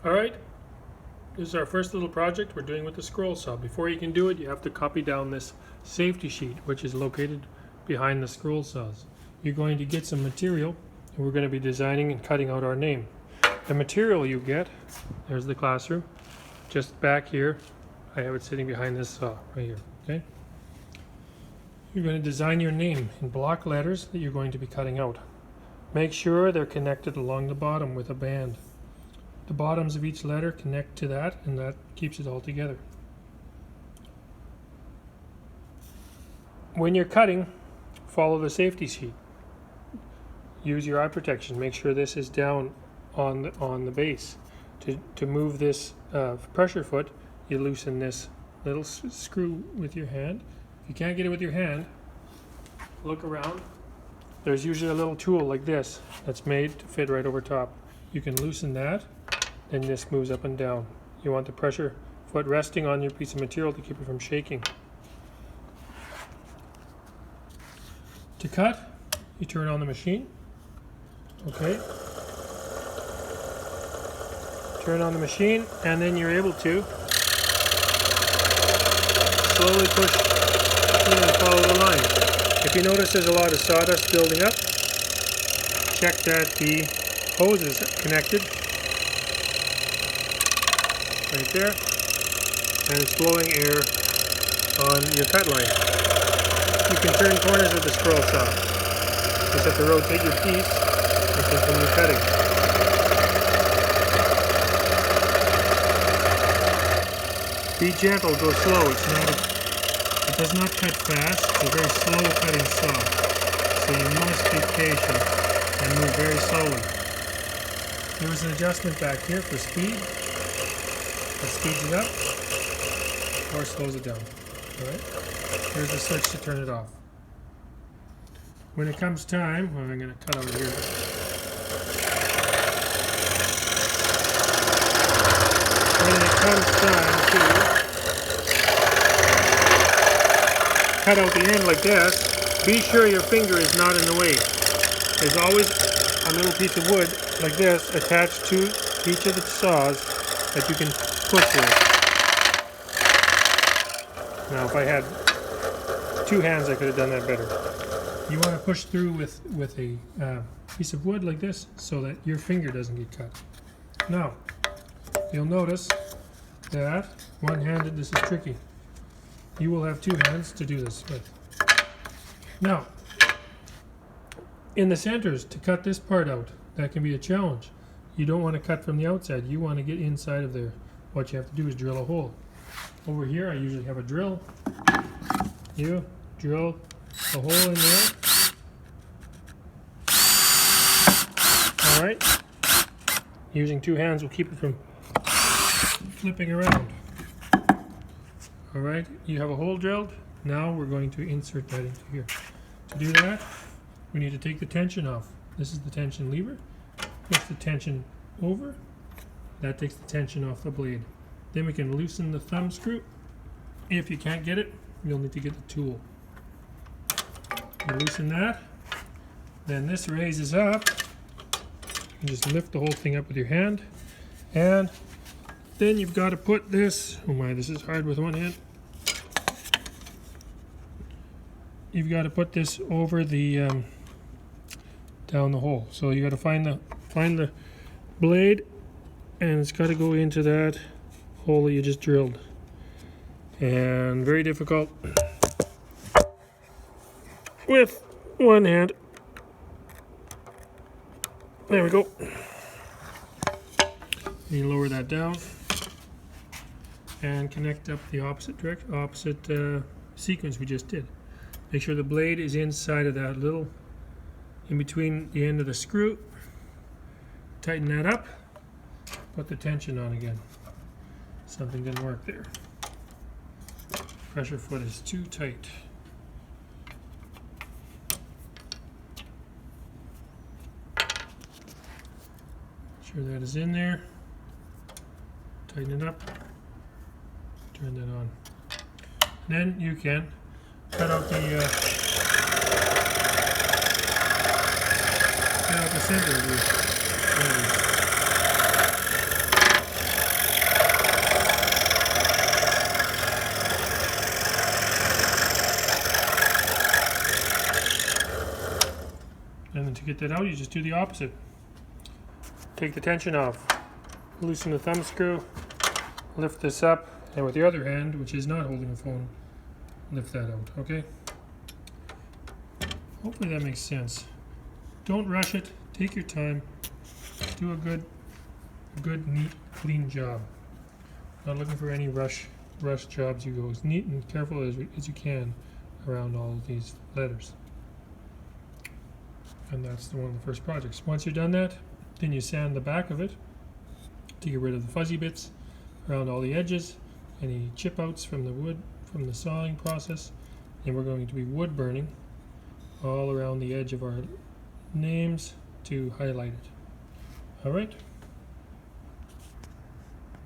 Alright, this is our first little project we're doing with the scroll saw. Before you can do it, you have to copy down this safety sheet, which is located behind the scroll saws. You're going to get some material, and we're going to be designing and cutting out our name. The material you get, there's the classroom, just back here. I have it sitting behind this saw, right here, okay? You're going to design your name in block letters that you're going to be cutting out. Make sure they're connected along the bottom with a band. The bottoms of each letter connect to that, and that keeps it all together. When you're cutting, follow the safety sheet. Use your eye protection. Make sure this is down on the base. To move this pressure foot, you loosen this little screw with your hand. If you can't get it with your hand, look around. There's usually a little tool like this that's made to fit right over top. You can loosen that, and this moves up and down. You want the pressure foot resting on your piece of material to keep it from shaking. To cut, you turn on the machine. Okay. Turn on the machine, and then you're able to slowly push in and follow the line. If you notice there's a lot of sawdust building up, check that the hose is connected right there, and it's blowing air on your cut line. You can turn corners with the scroll saw. Just have to rotate your piece and continue cutting. Be gentle, go slow. It does not cut fast. It's a very slow cutting saw. So you must be patient and move very slowly. There is an adjustment back here for speed. That speeds it up or slows it down. Alright? Here's the switch to turn it off. When it comes time, well, I'm going to cut over here. When it comes time to cut out the end like this, be sure your finger is not in the way. There's always a little piece of wood like this attached to each of the saws that you can push with. Now if I had two hands I could have done that better. You want to push through with a piece of wood like this so that your finger doesn't get cut. Now, you'll notice that one-handed this is tricky. You will have two hands to do this with. Now, in the centers, to cut this part out, that can be a challenge. You don't want to cut from the outside. You want to get inside of there. What you have to do is drill a hole. Over here, I usually have a drill. You drill a hole in there. Alright. Using two hands will keep it from flipping around. Alright, you have a hole drilled. Now we're going to insert that into here. To do that, we need to take the tension off. This is the tension lever. Push the tension over. That takes the tension off the blade. Then we can loosen the thumb screw. If you can't get it, you'll need to get the tool. You loosen that. Then this raises up. You just lift the whole thing up with your hand. And then you've got to put this, oh my, this is hard with one hand. You've got to put this over the, down the hole. So you got to find the blade, and it's got to go into that hole that you just drilled. And very difficult with one hand. There we go. You lower that down and connect up the opposite sequence we just did. Make sure the blade is inside of that little, in between the end of the screw. Tighten that up. Put the tension on again. Something didn't work there. Pressure foot is too tight. Sure that is in there. Tighten it up. Turn that on. Then you can cut out the center of your blade. get that out, you just do the opposite. Take the tension off. Loosen the thumb screw. Lift this up, and with your other hand, which is not holding the phone, lift that out, okay? Hopefully that makes sense. Don't rush it. Take your time. Do a good, neat, clean job. Not looking for any rush jobs. You go as neat and careful as you can around all of these letters. And that's one of the first projects. Once you're done that, then you sand the back of it to get rid of the fuzzy bits around all the edges, any chip outs from the wood, from the sawing process. And we're going to be wood burning all around the edge of our names to highlight it. All right.